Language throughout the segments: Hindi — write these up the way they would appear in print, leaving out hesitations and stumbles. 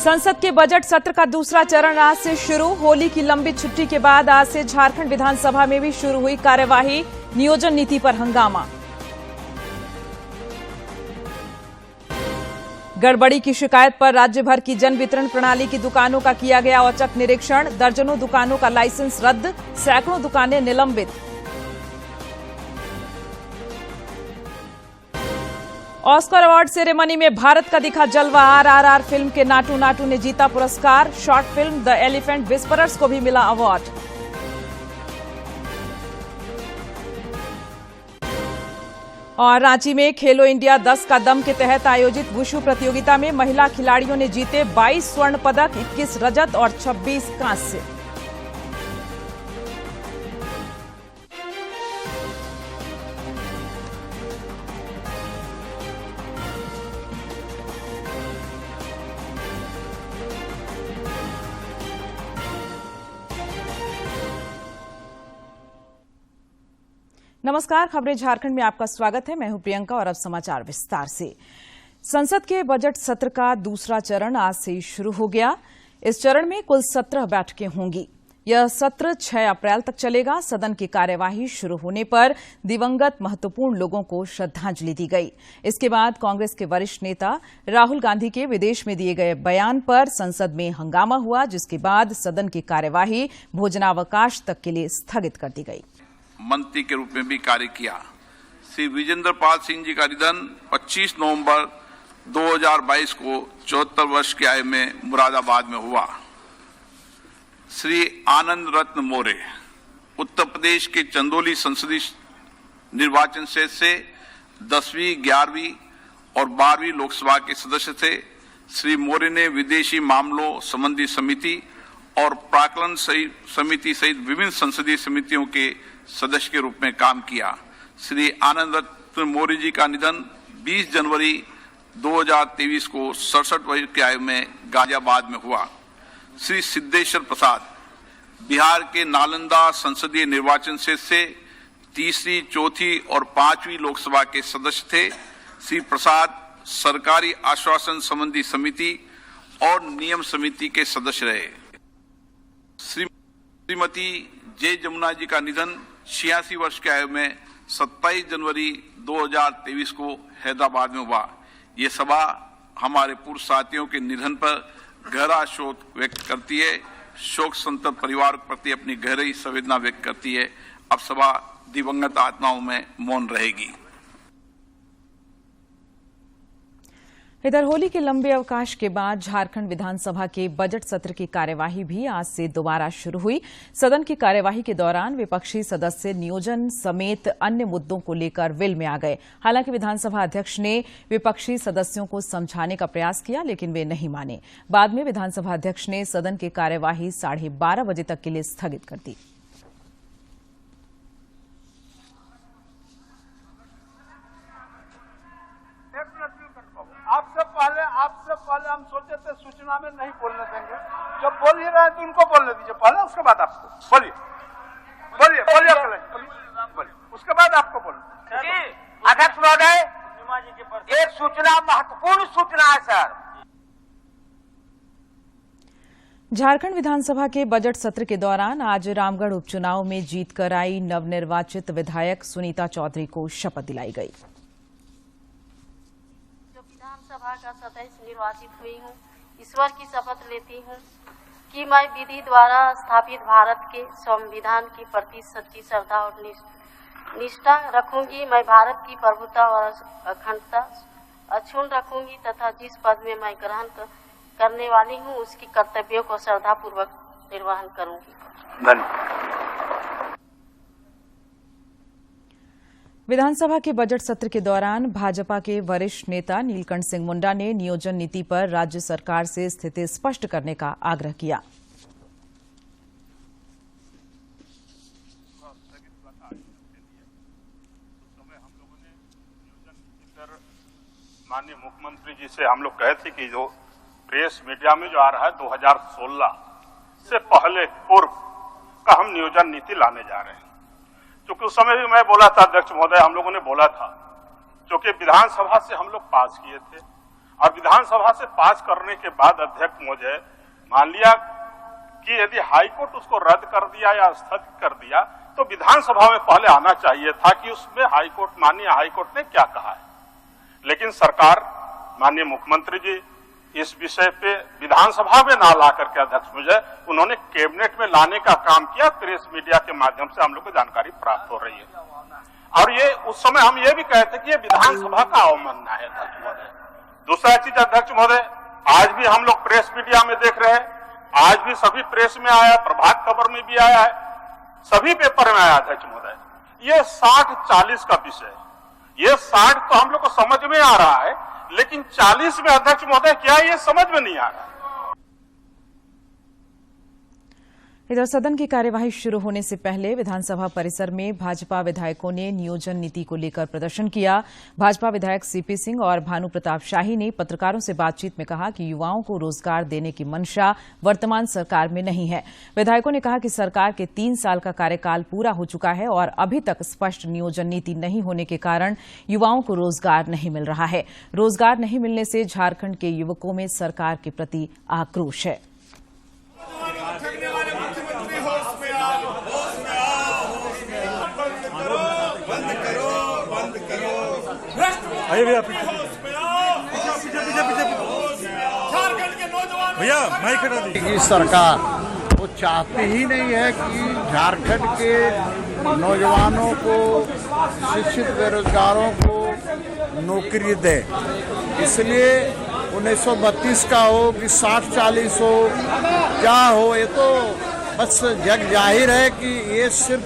संसद के बजट सत्र का दूसरा चरण आज से शुरू। होली की लंबी छुट्टी के बाद आज से झारखंड विधानसभा में भी शुरू हुई कार्यवाही। नियोजन नीति पर हंगामा। गड़बड़ी की शिकायत पर राज्य भर की जन वितरण प्रणाली की दुकानों का किया गया औचक निरीक्षण। दर्जनों दुकानों का लाइसेंस रद्द, सैकड़ों दुकानें निलंबित। ऑस्कर अवार्ड सेरेमनी में भारत का दिखा जलवा। आरआरआर फिल्म के नाटू नाटू ने जीता पुरस्कार। Short film the elephant whisperers को भी मिला अवार्ड। और रांची में खेलो इंडिया 10 का दम के तहत आयोजित वुशु प्रतियोगिता में महिला खिलाड़ियों ने जीते 22 स्वर्ण पदक, 21 रजत और 26 कांस्य। नमस्कार, खबरें झारखंड में आपका स्वागत है। मैं हूं प्रियंका और अब समाचार विस्तार से। संसद के बजट सत्र का दूसरा चरण आज से शुरू हो गया। इस चरण में कुल 17 बैठकें होंगी। यह सत्र 6 अप्रैल तक चलेगा। सदन की कार्यवाही शुरू होने पर दिवंगत महत्वपूर्ण लोगों को श्रद्धांजलि दी गई। इसके बाद कांग्रेस के वरिष्ठ नेता राहुल गांधी के विदेश में दिए गए बयान पर संसद में हंगामा हुआ, जिसके बाद सदन की कार्यवाही भोजनावकाश तक के लिए स्थगित कर दी गई। मंत्री के रूप में भी कार्य किया। श्री विजेंद्र पाल सिंह जी का निधन 25 नवंबर 2022 को 74 वर्ष की आयु में मुरादाबाद में हुआ। श्री आनंद रत्न मोरे उत्तर प्रदेश के चंदौली संसदीय निर्वाचन क्षेत्र से 10वीं, 11वीं और 12वीं लोकसभा के सदस्य थे। श्री मोरे ने विदेशी मामलों संबंधी समिति और प्राक्कलन समिति सहित विभिन्न संसदीय समितियों के सदस्य के रूप में काम किया। श्री आनंद रत्न मोरे जी का निधन 20 जनवरी 2023 को 67 वर्ष की आयु में गाजियाबाद में हुआ। श्री सिद्धेश्वर प्रसाद बिहार के नालंदा संसदीय निर्वाचन क्षेत्र से 3री, 4थी और 5वीं लोकसभा के सदस्य थे। श्री प्रसाद सरकारी आश्वासन संबंधी समिति और नियम समिति के सदस्य रहे। श्रीमती जे जमुना जी का निधन 86 वर्ष की आयु में 27 जनवरी 2023 को हैदराबाद में हुआ। ये सभा हमारे पूर्व साथियों के निधन पर गहरा शोक व्यक्त करती है। शोक संतप्त परिवार के प्रति अपनी गहरी संवेदना व्यक्त करती है। अब सभा दिवंगत आत्माओं में मौन रहेगी। इधर होली के लंबे अवकाश के बाद झारखंड विधानसभा के बजट सत्र की कार्यवाही भी आज से दोबारा शुरू हुई। सदन की कार्यवाही के दौरान विपक्षी सदस्य नियोजन समेत अन्य मुद्दों को लेकर विल में आ गए। हालांकि विधानसभा अध्यक्ष ने विपक्षी सदस्यों को समझाने का प्रयास किया, लेकिन वे नहीं माने। बाद में विधानसभा अध्यक्ष ने सदन की कार्यवाही 12:30 बजे तक के लिए स्थगित कर दी। आपसे पहले हम सोचे थे सूचना में नहीं बोलने देंगे। जब बोल ही रहे हैं तो उनको बोलने दीजिए पहले, उसके बाद आपको बोलिए उसके बाद आपको बोलिए। अध्यक्ष महोदय, एक सूचना, महत्वपूर्ण सूचना है सर। झारखंड विधानसभा के बजट सत्र के दौरान आज रामगढ़ उपचुनाव में जीतकर आई नवनिर्वाचित विधायक सुनीता चौधरी को शपथ दिलाई गई। सभा का सदस्य निर्वाचित हुई हूँ, ईश्वर की शपथ लेती हूँ कि मैं विधि द्वारा स्थापित भारत के संविधान के प्रति सच्ची श्रद्धा और निष्ठा रखूंगी। मैं भारत की प्रभुता और अखंडता अक्षुण्ण रखूंगी तथा जिस पद में मैं ग्रहण करने वाली हूँ उसकी कर्तव्यों को श्रद्धापूर्वक निर्वहन करूंगी। धन्यवाद। विधानसभा के बजट सत्र के दौरान भाजपा के वरिष्ठ नेता नीलकंठ सिंह मुंडा ने नियोजन नीति पर राज्य सरकार से स्थिति स्पष्ट करने का आग्रह किया। माननीय मुख्यमंत्री जी से हम लोग कहे थे कि जो प्रेस मीडिया में जो आ रहा है 2016 से पहले पूर्व का हम नियोजन नीति लाने जा रहे हैं। क्योंकि उस समय भी मैं बोला था अध्यक्ष महोदय, हम लोगों ने बोला था, क्योंकि विधानसभा से हम लोग पास किए थे और विधानसभा से पास करने के बाद अध्यक्ष महोदय मान लिया कि यदि हाईकोर्ट उसको रद्द कर दिया या स्थगित कर दिया तो विधानसभा में पहले आना चाहिए था कि उसमें माननीय हाईकोर्ट ने क्या कहा है। लेकिन सरकार, माननीय मुख्यमंत्री जी इस विषय पे विधानसभा में ना ला करके अध्यक्ष महोदय उन्होंने कैबिनेट में लाने का काम किया। प्रेस मीडिया के माध्यम से हम लोग को जानकारी प्राप्त हो रही है और ये उस समय हम ये भी कहते कि ये विधानसभा का अवमानना है अध्यक्ष महोदय। दूसरा चीज अध्यक्ष महोदय, आज भी हम लोग प्रेस मीडिया में देख रहे हैं, आज भी सभी प्रेस में आया, प्रभात खबर में भी आया है, सभी पेपर में आया अध्यक्ष महोदय, ये 60-40 का विषय। ये 60 तो हम लोग को समझ में आ रहा है, लेकिन 40 में अध्यक्ष महोदय क्या है ये समझ में नहीं आ रहा है। इधर सदन की कार्यवाही शुरू होने से पहले विधानसभा परिसर में भाजपा विधायकों ने नियोजन नीति को लेकर प्रदर्शन किया। भाजपा विधायक सीपी सिंह और भानु प्रताप शाही ने पत्रकारों से बातचीत में कहा कि युवाओं को रोजगार देने की मंशा वर्तमान सरकार में नहीं है। विधायकों ने कहा कि सरकार के 3 साल का कार्यकाल पूरा हो चुका है और अभी तक स्पष्ट नियोजन नीति नहीं होने के कारण युवाओं को रोजगार नहीं मिल रहा है। रोजगार नहीं मिलने से झारखंड के युवकों में सरकार के प्रति आक्रोश है। भैया माइक हटा दीजिए। सरकार वो चाहती ही नहीं है कि झारखंड के नौजवानों को, शिक्षित बेरोजगारों को नौकरी दे। इसलिए 1932 का हो कि 60-40 हो, क्या हो, ये तो बस जग जाहिर है कि ये सिर्फ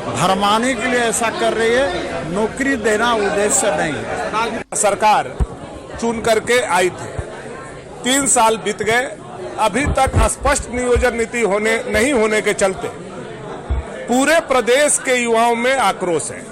भरमाने के लिए ऐसा कर रही है, नौकरी देना उद्देश्य नहीं है। सरकार चुन करके आई थी, 3 साल बीत गए, अभी तक स्पष्ट नियोजन नीति नहीं होने के चलते पूरे प्रदेश के युवाओं में आक्रोश है।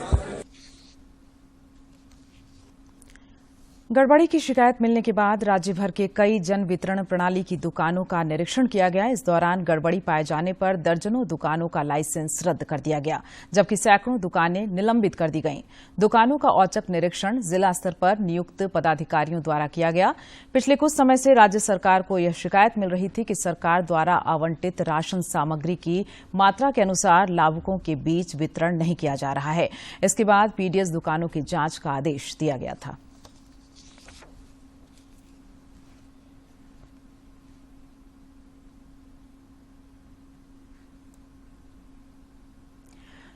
गड़बड़ी की शिकायत मिलने के बाद राज्य भर के कई जन वितरण प्रणाली की दुकानों का निरीक्षण किया गया। इस दौरान गड़बड़ी पाए जाने पर दर्जनों दुकानों का लाइसेंस रद्द कर दिया गया, जबकि सैकड़ों दुकानें निलंबित कर दी गईं। दुकानों का औचक निरीक्षण जिला स्तर पर नियुक्त पदाधिकारियों द्वारा किया गया। पिछले कुछ समय से राज्य सरकार को यह शिकायत मिल रही थी कि सरकार द्वारा आवंटित राशन सामग्री की मात्रा के अनुसार लाभुकों के बीच वितरण नहीं किया जा रहा है। इसके बाद पीडीएस दुकानों की जांच का आदेश दिया गया था।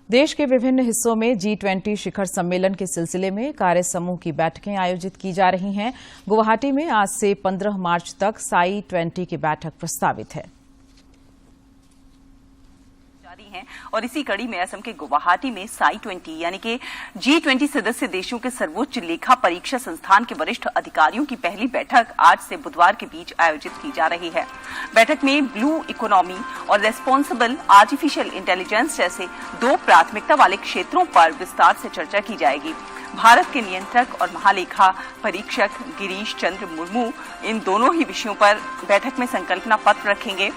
देश के विभिन्न हिस्सों में G20 शिखर सम्मेलन के सिलसिले में कार्य समूह की बैठकें आयोजित की जा रही हैं। गुवाहाटी में आज से 15 मार्च तक साई 20 की बैठक प्रस्तावित है और इसी कड़ी में असम के गुवाहाटी में साई 20 यानी कि G20 सदस्य देशों के सर्वोच्च लेखा परीक्षा संस्थान के वरिष्ठ अधिकारियों की पहली बैठक आज से बुधवार के बीच आयोजित की जा रही है। बैठक में ब्लू इकोनॉमी और रेस्पॉन्सिबल आर्टिफिशियल इंटेलिजेंस जैसे 2 प्राथमिकता वाले क्षेत्रों पर विस्तार से चर्चा की जाएगी। भारत के नियंत्रक और महालेखा परीक्षक गिरीश चंद्र मुर्मू इन दोनों ही विषयों पर बैठक में संकल्पना पत्र रखेंगे,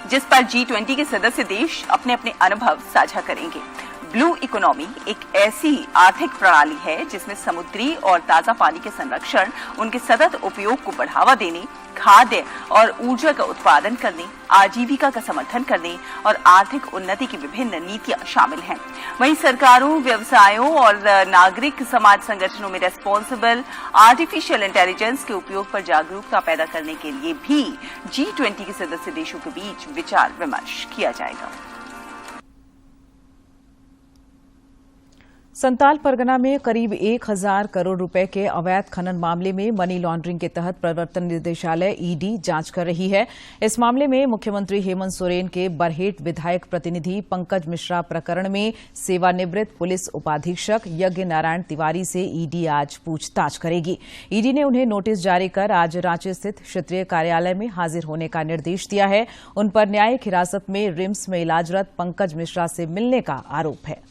जिस पर G20 के सदस्य देश अपने अपने अनुभव साझा करेंगे। ब्लू इकोनॉमी एक ऐसी आर्थिक प्रणाली है जिसमें समुद्री और ताजा पानी के संरक्षण, उनके सतत उपयोग को बढ़ावा देने, खाद्य और ऊर्जा का उत्पादन करने, आजीविका का समर्थन करने और आर्थिक उन्नति की विभिन्न नीतियां शामिल हैं। वहीं सरकारों, व्यवसायों और नागरिक समाज संगठनों में रेस्पॉन्सिबल आर्टिफिशियल इंटेलिजेंस के उपयोग पर जागरूकता पैदा करने के लिए भी G20 के सदस्य देशों के बीच विचार विमर्श किया जाएगा। संताल परगना में करीब 1000 करोड़ रुपए के अवैध खनन मामले में मनी लॉन्ड्रिंग के तहत प्रवर्तन निदेशालय ईडी जांच कर रही है। इस मामले में मुख्यमंत्री हेमंत सोरेन के बरहेट विधायक प्रतिनिधि पंकज मिश्रा प्रकरण में सेवानिवृत्त पुलिस उपाधीक्षक यज्ञ नारायण तिवारी से ईडी आज पूछताछ करेगी। ईडी ने उन्हें नोटिस जारी कर आज रांची स्थित क्षेत्रीय कार्यालय में हाजिर होने का निर्देश दिया है। उन पर न्यायिक हिरासत में रिम्स में इलाजरत पंकज मिश्रा से मिलने का आरोप है।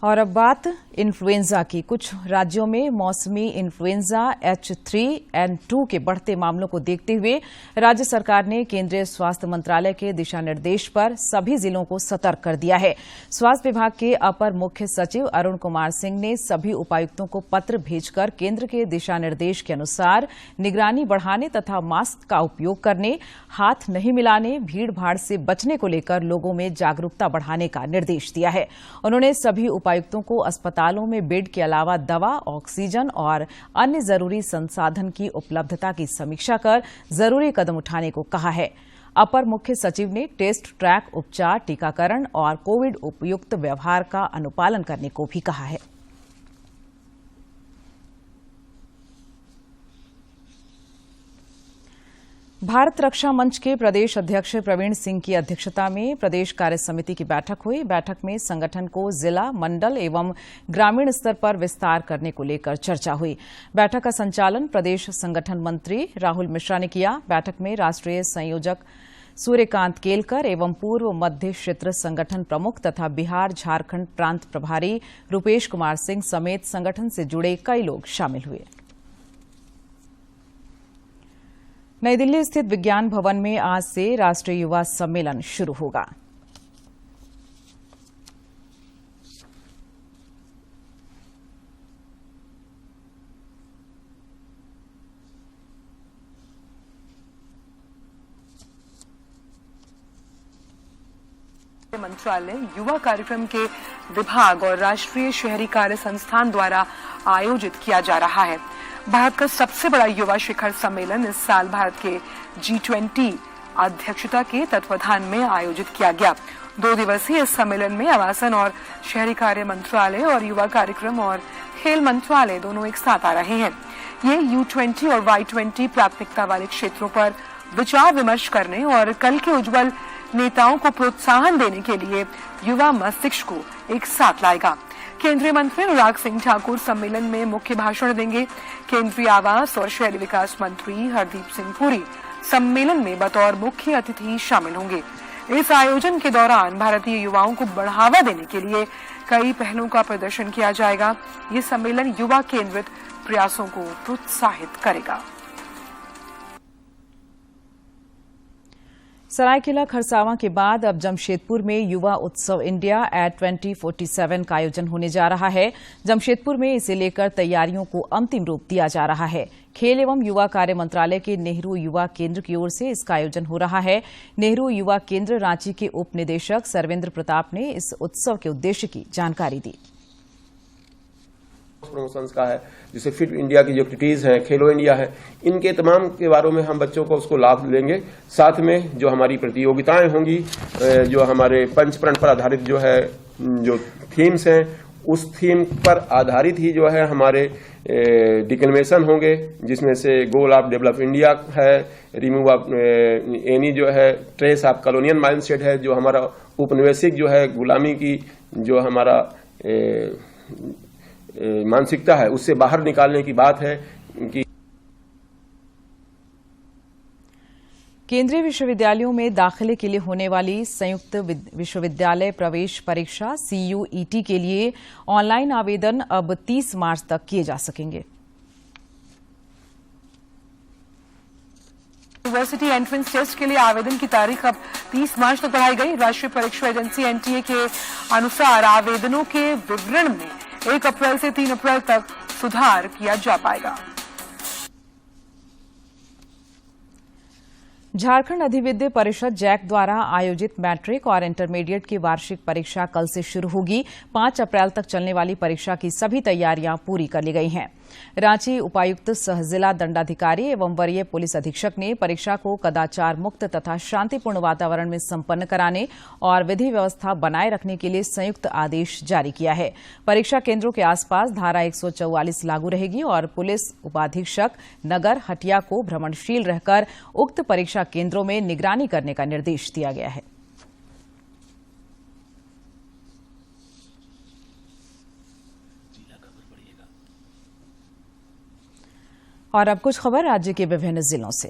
और अब बात इन्फ्लुएंजा की। कुछ राज्यों में मौसमी इन्फ्लुएंजा H3N2 के बढ़ते मामलों को देखते हुए राज्य सरकार ने केंद्रीय स्वास्थ्य मंत्रालय के दिशा निर्देश पर सभी जिलों को सतर्क कर दिया है। स्वास्थ्य विभाग के अपर मुख्य सचिव अरुण कुमार सिंह ने सभी उपायुक्तों को पत्र भेजकर केंद्र के दिशा निर्देश के अनुसार निगरानी बढ़ाने तथा मास्क का उपयोग करने, हाथ नहीं मिलाने, भीड़ भाड़ से बचने को लेकर लोगों में जागरूकता बढ़ाने का निर्देश दिया है। उन्होंने सभी उपायुक्तों को अस्पतालों में बेड के अलावा दवा, ऑक्सीजन और अन्य जरूरी संसाधन की उपलब्धता की समीक्षा कर जरूरी कदम उठाने को कहा है। अपर मुख्य सचिव ने टेस्ट, ट्रैक, उपचार, टीकाकरण और कोविड उपयुक्त व्यवहार का अनुपालन करने को भी कहा है। भारत रक्षा मंच के प्रदेश अध्यक्ष प्रवीण सिंह की अध्यक्षता में प्रदेश कार्य समिति की बैठक हुई। बैठक में संगठन को जिला, मंडल एवं ग्रामीण स्तर पर विस्तार करने को लेकर चर्चा हुई। बैठक का संचालन प्रदेश संगठन मंत्री राहुल मिश्रा ने किया। बैठक में राष्ट्रीय संयोजक सूर्यकांत केलकर एवं पूर्व मध्य क्षेत्र संगठन प्रमुख तथा बिहार झारखंड प्रांत प्रभारी रूपेश कुमार सिंह समेत संगठन से जुड़े कई लोग शामिल हुए। नई दिल्ली स्थित विज्ञान भवन में आज से राष्ट्रीय युवा सम्मेलन शुरू होगा। मंत्रालय युवा कार्यक्रम के विभाग और राष्ट्रीय शहरी कार्य संस्थान द्वारा आयोजित किया जा रहा है। भारत का सबसे बड़ा युवा शिखर सम्मेलन इस साल भारत के G20 अध्यक्षता के तत्वाधान में आयोजित किया गया। 2 दिवसीय इस सम्मेलन में आवासन और शहरी कार्य मंत्रालय और युवा कार्यक्रम और खेल मंत्रालय दोनों एक साथ आ रहे हैं। ये U20 और Y20 प्राथमिकता वाले क्षेत्रों पर विचार विमर्श करने और कल के उज्जवल नेताओं को प्रोत्साहन देने के लिए युवा मस्तिष्क को एक साथ लाएगा। केंद्रीय मंत्री अनुराग सिंह ठाकुर सम्मेलन में मुख्य भाषण देंगे। केंद्रीय आवास और शहरी विकास मंत्री हरदीप सिंह पुरी सम्मेलन में बतौर मुख्य अतिथि शामिल होंगे। इस आयोजन के दौरान भारतीय युवाओं को बढ़ावा देने के लिए कई पहलों का प्रदर्शन किया जाएगा। ये सम्मेलन युवा केंद्रित प्रयासों को प्रोत्साहित करेगा। सरायकेला खरसावां के बाद अब जमशेदपुर में युवा उत्सव इंडिया एट 2047 का आयोजन होने जा रहा है। जमशेदपुर में इसे लेकर तैयारियों को अंतिम रूप दिया जा रहा है। खेल एवं युवा कार्य मंत्रालय के नेहरू युवा केंद्र की ओर से इसका आयोजन हो रहा है। नेहरू युवा केंद्र रांची के उप निदेशक सर्वेंद्र प्रताप ने इस उत्सव के उद्देश्य की जानकारी दी। प्रमोशंस का है, जिसे फिट इंडिया की जो एक्टिविटीज हैं, खेलो इंडिया है, इनके तमाम के बारे में हम बच्चों को उसको लाभ देंगे। साथ में जो हमारी प्रतियोगिताएं होंगी, जो हमारे पंचप्रण पर आधारित जो है जो थीम्स हैं, उस थीम पर आधारित ही जो है हमारे डिक्लेमेशन होंगे, जिसमें से गोल ऑफ डेवलप इंडिया है, रिमूव ऑफ एनी जो है ट्रेस ऑफ कॉलोनियल माइंडसेट है, जो हमारा उपनिवेशिक जो है गुलामी की जो हमारा मानसिकता है उससे बाहर निकालने की बात है कि केंद्रीय विश्वविद्यालयों में दाखिले के लिए होने वाली संयुक्त विश्वविद्यालय प्रवेश परीक्षा CUET के लिए ऑनलाइन आवेदन अब 30 मार्च तक किए जा सकेंगे। यूनिवर्सिटी एंट्रेंस टेस्ट के लिए आवेदन की तारीख अब 30 मार्च तक बढ़ाई गई। राष्ट्रीय परीक्षा एजेंसी NTA के अनुसार आवेदनों के विवरण में 1 अप्रैल से 3 अप्रैल तक सुधार किया जा पाएगा। झारखंड अधिविद्य परिषद जैक द्वारा आयोजित मैट्रिक और इंटरमीडिएट की वार्षिक परीक्षा कल से शुरू होगी। 5 अप्रैल तक चलने वाली परीक्षा की सभी तैयारियां पूरी कर ली गई हैं। रांची उपायुक्त सहजिला दंडाधिकारी एवं वरीय पुलिस अधीक्षक ने परीक्षा को कदाचार मुक्त तथा शांतिपूर्ण वातावरण में संपन्न कराने और विधि व्यवस्था बनाए रखने के लिए संयुक्त आदेश जारी किया है। परीक्षा केंद्रों के आसपास धारा 144 लागू रहेगी और पुलिस उपाधीक्षक नगर हटिया को भ्रमणशील रहकर उक्त परीक्षा केंद्रों में निगरानी करने का निर्देश दिया गया है। और अब कुछ खबर राज्य के विभिन्न जिलों से।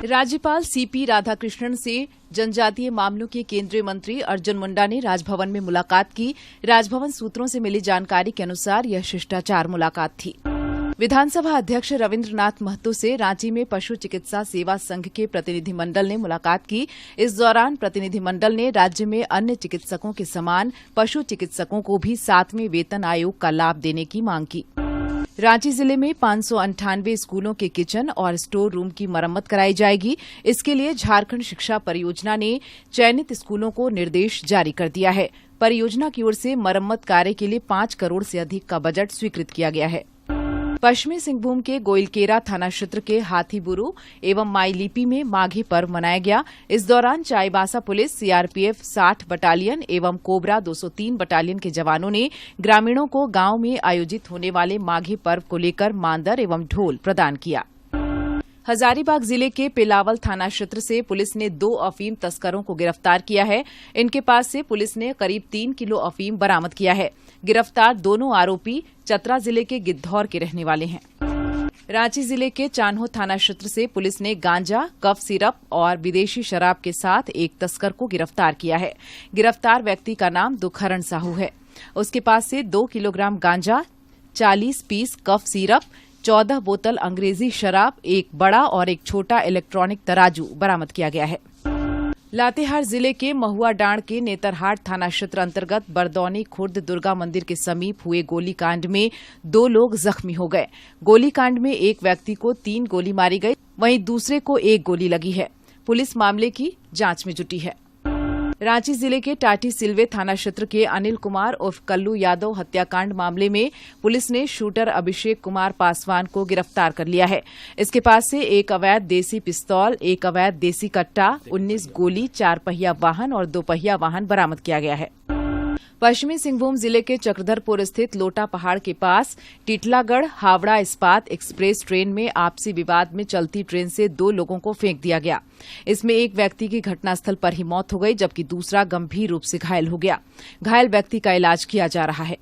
राज्यपाल सीपी राधाकृष्णन से जनजातीय मामलों के केंद्रीय मंत्री अर्जुन मुंडा ने राजभवन में मुलाकात की। राजभवन सूत्रों से मिली जानकारी के अनुसार यह शिष्टाचार मुलाकात थी। विधानसभा अध्यक्ष रविन्द्रनाथ महतो से रांची में पशु चिकित्सा सेवा संघ के प्रतिनिधिमंडल ने मुलाकात की। इस दौरान प्रतिनिधिमंडल ने राज्य में अन्य चिकित्सकों के समान पशु चिकित्सकों को भी 7वें वेतन आयोग का लाभ देने की मांग की। रांची जिले में 598 स्कूलों के किचन और स्टोर रूम की मरम्मत कराई जाएगी। इसके लिए झारखंड शिक्षा परियोजना ने चयनित स्कूलों को निर्देश जारी कर दिया है। परियोजना की ओर से मरम्मत कार्य के लिए 5 करोड़ से अधिक का बजट स्वीकृत किया गया है। पश्चिमी सिंहभूम के गोइलकेरा थाना क्षेत्र के हाथीबुरू एवं माईलीपी में माघी पर्व मनाया गया। इस दौरान चाईबासा पुलिस, सीआरपीएफ 60 बटालियन एवं कोबरा 203 बटालियन के जवानों ने ग्रामीणों को गांव में आयोजित होने वाले माघी पर्व को लेकर मांदर एवं ढोल प्रदान किया। हजारीबाग जिले के पिलावल थाना क्षेत्र से पुलिस ने 2 अफीम तस्करों को गिरफ्तार किया है। इनके पास से पुलिस ने करीब 3 किलो अफीम बरामद किया है। गिरफ्तार दोनों आरोपी चतरा जिले के गिद्धौर के रहने वाले हैं। रांची जिले के चान्हो थाना क्षेत्र से पुलिस ने गांजा, कफ सिरप और विदेशी शराब के साथ एक तस्कर को गिरफ्तार किया है। गिरफ्तार व्यक्ति का नाम दुखरण साहू है। उसके पास से 2 किलोग्राम गांजा, 40 पीस कफ सिरप, 14 बोतल अंग्रेजी शराब, एक बड़ा और एक छोटा इलेक्ट्रॉनिक तराजू बरामद किया गया है। लातेहार जिले के महुआडांड के नेतरहाट थाना क्षेत्र अंतर्गत बरदौनी खुर्द दुर्गा मंदिर के समीप हुए गोलीकांड में 2 लोग जख्मी हो गए। गोलीकांड में एक व्यक्ति को 3 गोली मारी गई, वहीं दूसरे को 1 गोली लगी है। पुलिस मामले की जांच में जुटी है। रांची जिले के टाटी सिलवे थाना क्षेत्र के अनिल कुमार उर्फ कल्लू यादव हत्याकांड मामले में पुलिस ने शूटर अभिषेक कुमार पासवान को गिरफ्तार कर लिया है। इसके पास से 1 अवैध देसी पिस्तौल, 1 अवैध देसी कट्टा, 19 गोली, 4 पहिया वाहन और 2 पहिया वाहन बरामद किया गया है। पश्चिमी सिंहभूम जिले के चक्रधरपुर स्थित लोटा पहाड़ के पास टिटलागढ़ हावड़ा इस्पात एक्सप्रेस ट्रेन में आपसी विवाद में चलती ट्रेन से 2 लोगों को फेंक दिया गया। इसमें एक व्यक्ति की घटनास्थल पर ही मौत हो गई, जबकि दूसरा गंभीर रूप से घायल हो गया। घायल व्यक्ति का इलाज किया जा रहा है।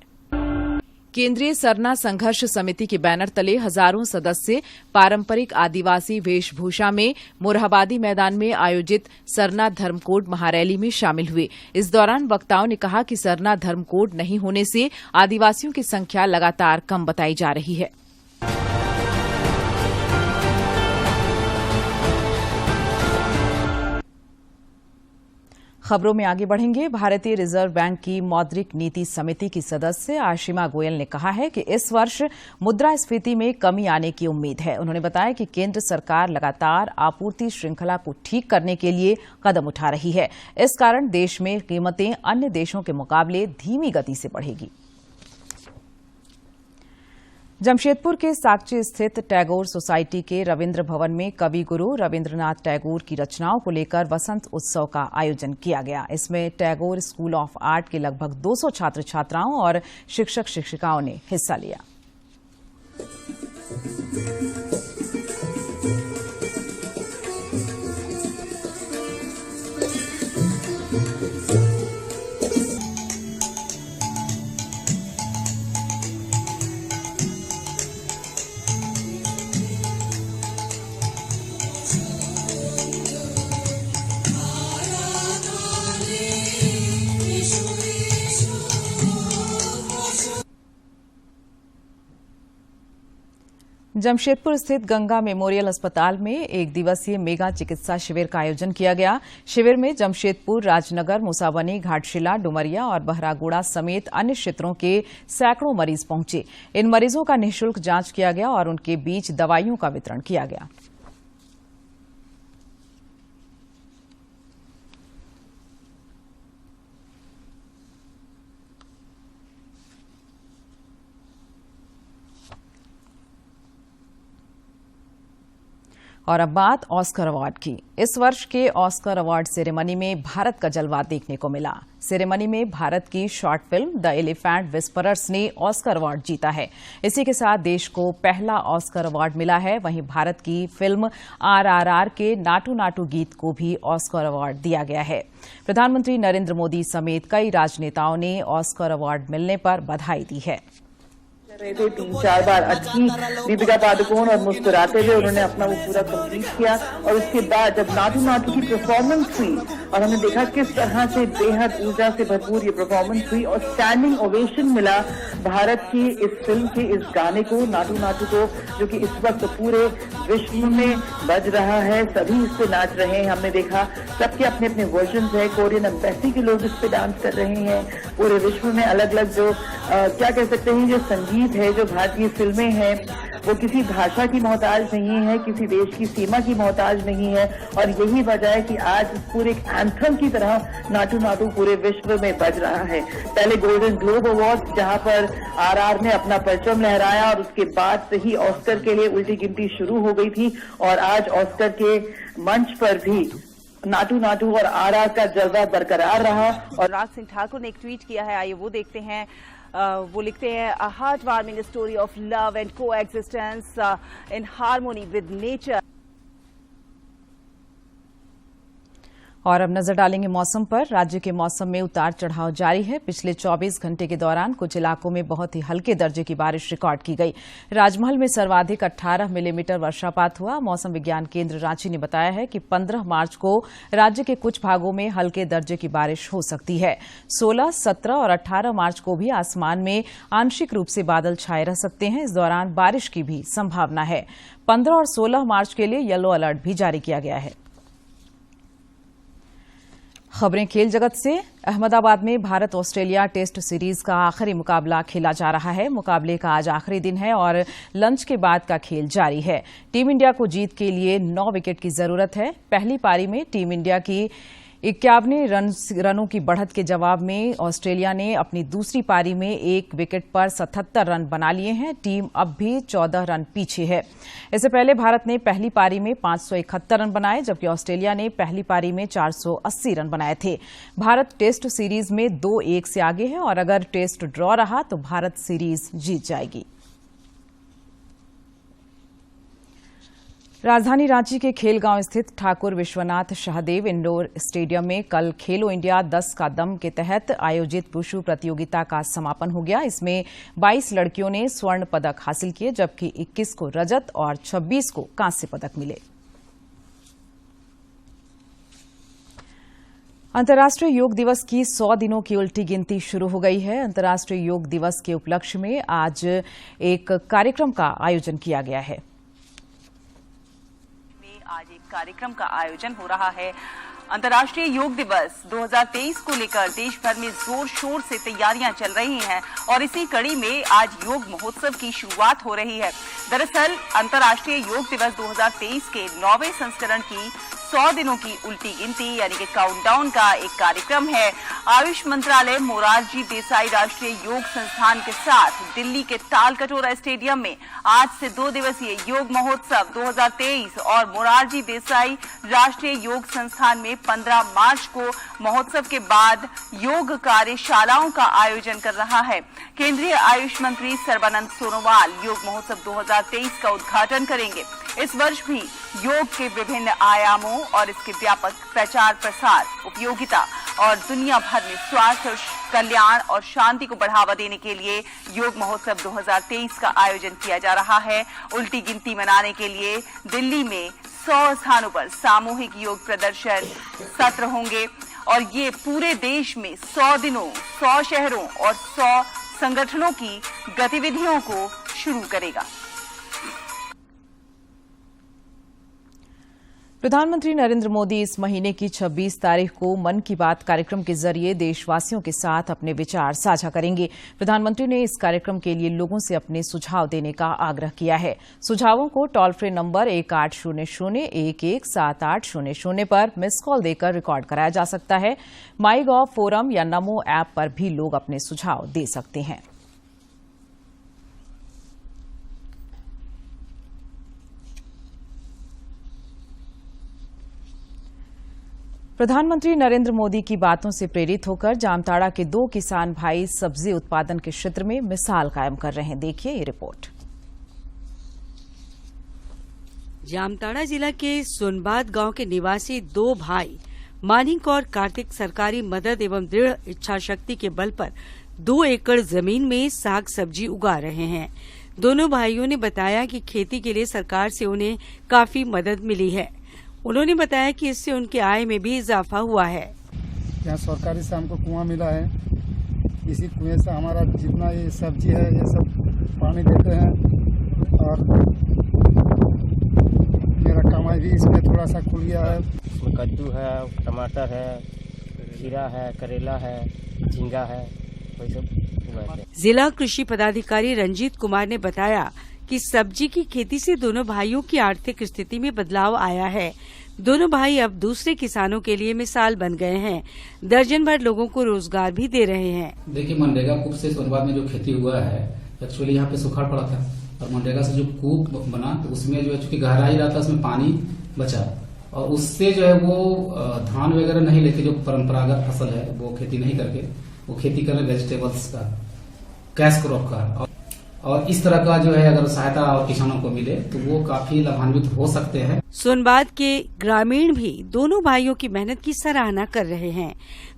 केंद्रीय सरना संघर्ष समिति के बैनर तले हजारों सदस्य पारंपरिक आदिवासी वेशभूषा में मोरहाबादी मैदान में आयोजित सरना धर्मकोड महारैली में शामिल हुए। इस दौरान वक्ताओं ने कहा कि सरना धर्मकोड नहीं होने से आदिवासियों की संख्या लगातार कम बताई जा रही है। खबरों में आगे बढ़ेंगे। भारतीय रिजर्व बैंक की मौद्रिक नीति समिति की सदस्य आशिमा गोयल ने कहा है कि इस वर्ष मुद्रास्फीति में कमी आने की उम्मीद है। उन्होंने बताया कि केंद्र सरकार लगातार आपूर्ति श्रृंखला को ठीक करने के लिए कदम उठा रही है। इस कारण देश में कीमतें अन्य देशों के मुकाबले धीमी गति से बढ़ेगी। जमशेदपुर के साकची स्थित टैगोर सोसाइटी के रविन्द्र भवन में कवि गुरु रविन्द्रनाथ टैगोर की रचनाओं को लेकर वसंत उत्सव का आयोजन किया गया। इसमें टैगोर स्कूल ऑफ आर्ट के लगभग 200 छात्र छात्राओं और शिक्षक शिक्षिकाओं ने हिस्सा लिया। जमशेदपुर स्थित गंगा मेमोरियल अस्पताल में 1 दिवसीय मेगा चिकित्सा शिविर का आयोजन किया गया। शिविर में जमशेदपुर, राजनगर, मुसाबनी, घाटशिला, डुमरिया और बहरागोड़ा समेत अन्य क्षेत्रों के सैकड़ों मरीज पहुंचे। इन मरीजों का निःशुल्क जांच किया गया और उनके बीच दवाइयों का वितरण किया गया। और अब बात ऑस्कर अवार्ड की। इस वर्ष के ऑस्कर अवार्ड सेरेमनी में भारत का जलवा देखने को मिला। सेरेमनी में भारत की short film the elephant whisperers ने ऑस्कर अवार्ड जीता है। इसी के साथ देश को पहला ऑस्कर अवार्ड मिला है। वहीं भारत की फिल्म RRR के नाटू नाटू गीत को भी ऑस्कर अवार्ड दिया गया है। प्रधानमंत्री नरेंद्र मोदी समेत कई राजनेताओं ने ऑस्कर अवार्ड मिलने पर बधाई दी है। रहे थे 3-4 बार अटकी दीपिका पादुकोण और मुस्कुराते हुए उन्होंने अपना वो पूरा कंप्लीट किया। और उसके बाद जब नाटू नाटू की परफॉर्मेंस हुई और हमने देखा किस तरह से बेहद ऊर्जा से भरपूर ये परफॉर्मेंस हुई और स्टैंडिंग ओवेशन मिला भारत की इस फिल्म के इस गाने को, नाटू नाटू को, जो कि इस वक्त पूरे विश्व में बज रहा है। सभी इस पे नाच रहे हैं। हमने देखा सबके अपने अपने वर्जन है। कोरियन एम्बेसी के लोग इस पे डांस कर रहे हैं। पूरे विश्व में अलग अलग जो क्या कह सकते हैं, जो संगीत है, जो भारतीय फिल्में हैं, वो किसी भाषा की मोहताज नहीं है, किसी देश की सीमा की मोहताज नहीं है। और यही वजह है कि आज पूरे एक एंथम की तरह नाटू नाटू पूरे विश्व में बज रहा है। पहले गोल्डन ग्लोब अवार्ड जहां पर आरआर ने अपना परचम लहराया और उसके बाद से ही ऑस्कर के लिए उल्टी गिनती शुरू हो गई थी। और आज ऑस्कर के मंच पर भी नाटू नाटू और आरआर का जलवा बरकरार रहा। और राज सिंह ठाकुर ने एक ट्वीट किया है, आइए वो देखते हैं। वो लिखते हैं, a heart warming story of love and coexistence in harmony with nature. और अब नजर डालेंगे मौसम पर। राज्य के मौसम में उतार चढ़ाव जारी है। पिछले 24 घंटे के दौरान कुछ इलाकों में बहुत ही हल्के दर्जे की बारिश रिकॉर्ड की गई। राजमहल में सर्वाधिक 18 मिलीमीटर वर्षापात हुआ। मौसम विज्ञान केंद्र रांची ने बताया है कि 15 मार्च को राज्य के कुछ भागों में हल्के दर्जे की बारिश हो सकती है। 16, 17 और 18 मार्च को भी आसमान में आंशिक रूप से बादल छाए रह सकते हैं। इस दौरान बारिश की भी संभावना है। 15 और 16 मार्च के लिए येलो अलर्ट भी जारी किया गया है। खबरें खेल जगत से। अहमदाबाद में भारत ऑस्ट्रेलिया टेस्ट सीरीज का आखिरी मुकाबला खेला जा रहा है। मुकाबले का आज आखिरी दिन है और लंच के बाद का खेल जारी है। टीम इंडिया को जीत के लिए 9 विकेट की जरूरत है। पहली पारी में टीम इंडिया की 51 रनों की बढ़त के जवाब में ऑस्ट्रेलिया ने अपनी दूसरी पारी में 1 विकेट पर 77 रन बना लिए हैं। टीम अब भी 14 रन पीछे है। इससे पहले भारत ने पहली पारी में 571 रन बनाए, जबकि ऑस्ट्रेलिया ने पहली पारी में 480 रन बनाए थे। भारत टेस्ट सीरीज में 2-1 से आगे है और अगर टेस्ट ड्रॉ रहा तो भारत सीरीज जीत जाएगी। राजधानी रांची के खेलगांव स्थित ठाकुर विश्वनाथ शाहदेव इंडोर स्टेडियम में कल खेलो इंडिया 10 का दम के तहत आयोजित वुशु प्रतियोगिता का समापन हो गया। इसमें 22 लड़कियों ने स्वर्ण पदक हासिल किए, जबकि 21 को रजत और 26 को कांस्य पदक मिले। अंतर्राष्ट्रीय योग दिवस की 100 दिनों की उल्टी गिनती शुरू हो गई है। अंतर्राष्ट्रीय योग दिवस के उपलक्ष्य में आज एक कार्यक्रम का आयोजन किया गया है। आज एक कार्यक्रम का आयोजन हो रहा है। अंतर्राष्ट्रीय योग दिवस 2023 को लेकर देश भर में जोर शोर से तैयारियां चल रही हैं और इसी कड़ी में आज योग महोत्सव की शुरुआत हो रही है। दरअसल अंतर्राष्ट्रीय योग दिवस 2023 के 9वें संस्करण की 100 दिनों की उल्टी गिनती यानी कि काउंटडाउन का एक कार्यक्रम है। आयुष मंत्रालय मोरारजी देसाई राष्ट्रीय योग संस्थान के साथ दिल्ली के तालकटोरा स्टेडियम में आज से 2 दिवसीय योग महोत्सव 2023 और मोरारजी देसाई राष्ट्रीय योग संस्थान में 15 मार्च को महोत्सव के बाद योग कार्यशालाओं का आयोजन कर रहा है। केंद्रीय आयुष मंत्री सर्बानंद सोनोवाल योग महोत्सव 2023 का उद्घाटन करेंगे। इस वर्ष भी योग के विभिन्न आयामों और इसके व्यापक प्रचार प्रसार, उपयोगिता और दुनिया भर में स्वास्थ्य, कल्याण और शांति को बढ़ावा देने के लिए योग महोत्सव 2023 का आयोजन किया जा रहा है। उल्टी गिनती मनाने के लिए दिल्ली में 100 स्थानों पर सामूहिक योग प्रदर्शन सत्र होंगे और ये पूरे देश में 100 दिनों, 100 शहरों और 100 संगठनों की गतिविधियों को शुरू करेगा। प्रधानमंत्री नरेंद्र मोदी इस महीने की 26 तारीख को मन की बात कार्यक्रम के जरिए देशवासियों के साथ अपने विचार साझा करेंगे। प्रधानमंत्री ने इस कार्यक्रम के लिए लोगों से अपने सुझाव देने का आग्रह किया है। सुझावों को टोल फ्री नंबर 1800-117800 पर मिस कॉल देकर रिकॉर्ड कराया जा सकता है। माईगॉव फोरम या नमो ऐप पर भी लोग अपने सुझाव दे सकते हैं। प्रधानमंत्री नरेंद्र मोदी की बातों से प्रेरित होकर जामताड़ा के 2 किसान भाई सब्जी उत्पादन के क्षेत्र में मिसाल कायम कर रहे हैं। देखिए ये रिपोर्ट। जामताड़ा जिला के सोनबाद गांव के निवासी 2 भाई मानिक और कार्तिक सरकारी मदद एवं दृढ़ इच्छा शक्ति के बल पर 2 एकड़ जमीन में साग सब्जी उगा रहे हैं। दोनों भाइयों ने बताया कि खेती के लिए सरकार से उन्हें काफी मदद मिली है। उन्होंने बताया कि इससे उनके आय में भी इजाफा हुआ है। यहाँ सरकारी से हमको कुआं मिला है, इसी कुएं से हमारा जितना ये सब्जी है ये सब पानी देते हैं और मेरा कमाई भी इसमें थोड़ा सा खुल गया है। इसमें कद्दू है, टमाटर है, खीरा है, करेला है, झींगा है, वही सब। जिला कृषि पदाधिकारी रंजीत कुमार ने बताया कि सब्जी की खेती से दोनों भाइयों की आर्थिक स्थिति में बदलाव आया है। दोनों भाई अब दूसरे किसानों के लिए मिसाल बन गए हैं। दर्जन भर लोगों को रोजगार भी दे रहे हैं। देखिए, मनरेगा कूप से सोनबाद में जो खेती हुआ है, एक्चुअली यहाँ पे सुखाड़ पड़ा था और मनरेगा से जो कूप बना तो उसमें जो है चूंकि गहराई रहा था उसमें पानी बचा और उससे जो है वो धान वगैरह नहीं लेके जो परंपरागत फसल है वो खेती नहीं करके वो खेती कर रहे वेजिटेबल्स का, कैश क्रॉप का, और इस तरह का जो है अगर सहायता और किसानों को मिले तो वो काफी लाभान्वित हो सकते हैं। सोनबाद के ग्रामीण भी दोनों भाइयों की मेहनत की सराहना कर रहे हैं।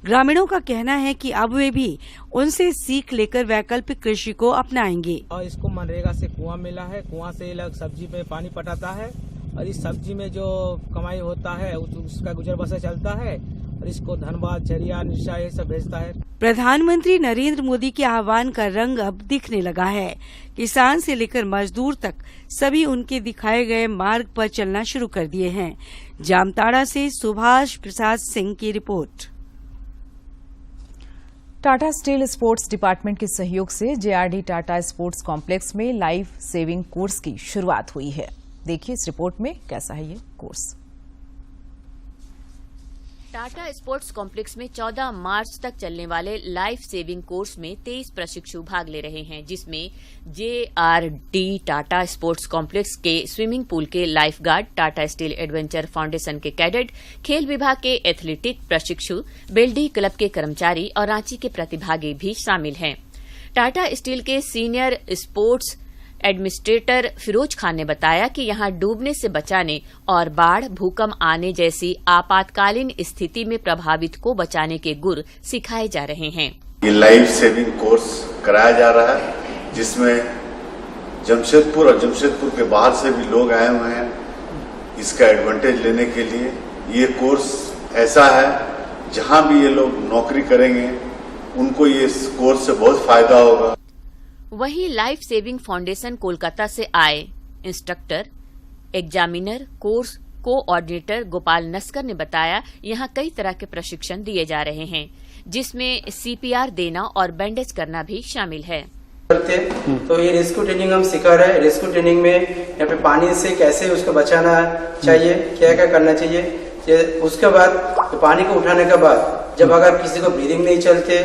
ग्रामीणों का कहना है कि अब वे भी उनसे सीख लेकर वैकल्पिक कृषि को अपनाएंगे। और इसको मनरेगा से कुआं मिला है, कुआं से लोग सब्जी में पानी पटाता है और इस सब्जी में जो कमाई होता है उसका गुजर बसर चलता है और इसको धनबाद, झरिया, निशा ये सब भेजता है। प्रधानमंत्री नरेंद्र मोदी के आह्वान का रंग अब दिखने लगा है। किसान से लेकर मजदूर तक सभी उनके दिखाए गए मार्ग पर चलना शुरू कर दिए हैं। जामताड़ा से सुभाष प्रसाद सिंह की report. Tata steel sports department के सहयोग से जेआरडी टाटा स्पोर्ट्स कॉम्प्लेक्स में लाइफ सेविंग कोर्स की शुरुआत हुई है। देखिए इस रिपोर्ट में कैसा है ये कोर्स। टाटा स्पोर्ट्स कॉम्प्लेक्स में 14 मार्च तक चलने वाले लाइफ सेविंग कोर्स में 23 प्रशिक्षु भाग ले रहे हैं, जिसमें जेआरडी टाटा स्पोर्ट्स कॉम्प्लेक्स के स्विमिंग पूल के life guard, Tata steel adventure foundation के कैडेट, खेल विभाग के एथलेटिक प्रशिक्षु, बेल्डी क्लब के कर्मचारी और रांची के प्रतिभागी भी शामिल हैं। टाटा स्टील के senior sports administrator Firoz Khan ने बताया कि यहां डूबने से बचाने और बाढ़, भूकंप आने जैसी आपातकालीन स्थिति में प्रभावित को बचाने के गुर सिखाए जा रहे हैं। ये लाइफ सेविंग कोर्स कराया जा रहा है, जिसमें जमशेदपुर और जमशेदपुर के बाहर से भी लोग आए हुए हैं इसका एडवांटेज लेने के लिए। ये कोर्स ऐसा है जहां भी ये लोग नौकरी करेंगे उनको ये कोर्स से बहुत फायदा होगा। वहीं लाइफ सेविंग फाउंडेशन कोलकाता से आए instructor, examiner, course coordinator Gopal Naskar ने बताया यहां कई तरह के प्रशिक्षण दिए जा रहे हैं, जिसमें सीपीआर देना और बैंडेज करना भी शामिल है। तो ये रेस्क्यू ट्रेनिंग हम सिखा रहे हैं। रेस्क्यू ट्रेनिंग में यहाँ पे पानी से कैसे उसको बचाना चाहिए, क्या क्या करना चाहिए। उसके बाद तो पानी को उठाने के बाद जब अगर किसी को ब्रीदिंग नहीं चलते,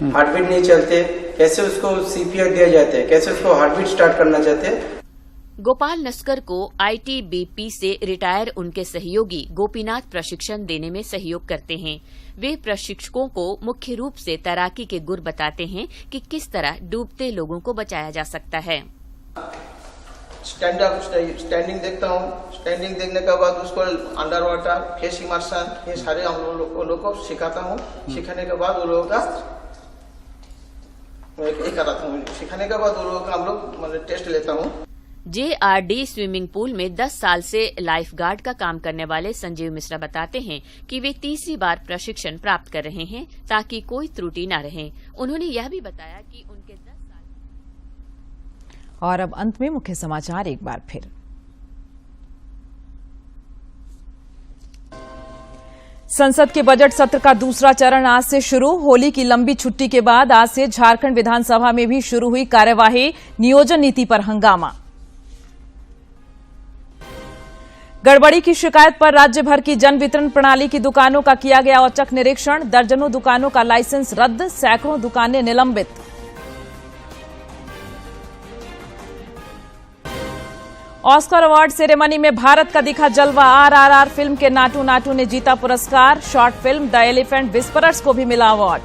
हार्टबीट नहीं चलते, कैसे उसको सीपीआर दिया जाता है, कैसे उसको हार्टबीट स्टार्ट करना चाहते हैं। गोपाल नस्कर को आईटीबीपी से रिटायर उनके सहयोगी गोपीनाथ प्रशिक्षण देने में सहयोग करते हैं। वे प्रशिक्षकों को मुख्य रूप से तैराकी के गुर बताते हैं कि किस तरह डूबते लोगों को बचाया जा सकता है। स्टैंडिंग देखता हूँ, स्टैंडिंग देखने के बाद उसको अंडर वाटर, फेस इमर्शन, ये सारे हम लोगों को सिखाता हूँ। सिखाने के बाद वो लोगों का सिखाने के बाद वो लोगों का हम लोग टेस्ट लेता हूँ। जेआरडी स्विमिंग पूल में 10 साल से लाइफ गार्ड का काम करने वाले संजीव मिश्रा बताते हैं कि वे तीसरी बार प्रशिक्षण प्राप्त कर रहे हैं ताकि कोई त्रुटि न रहे। उन्होंने यह भी बताया कि उनके 10 साल। और अब अंत में मुख्य समाचार एक बार फिर। संसद के बजट सत्र का दूसरा चरण आज से शुरू। होली की लंबी छुट्टी के बाद आज से झारखंड विधानसभा में भी शुरू हुई कार्यवाही। नियोजन नीति पर हंगामा। गड़बड़ी की शिकायत पर राज्य भर की जन वितरण प्रणाली की दुकानों का किया गया औचक निरीक्षण। दर्जनों दुकानों का लाइसेंस रद्द, सैकड़ों दुकानें निलंबित। ऑस्कर अवार्ड सेरेमनी में भारत का दिखा जलवा। आरआरआर फिल्म के नाटू नाटू ने जीता पुरस्कार। Short film the elephant whisperers को भी मिला अवार्ड।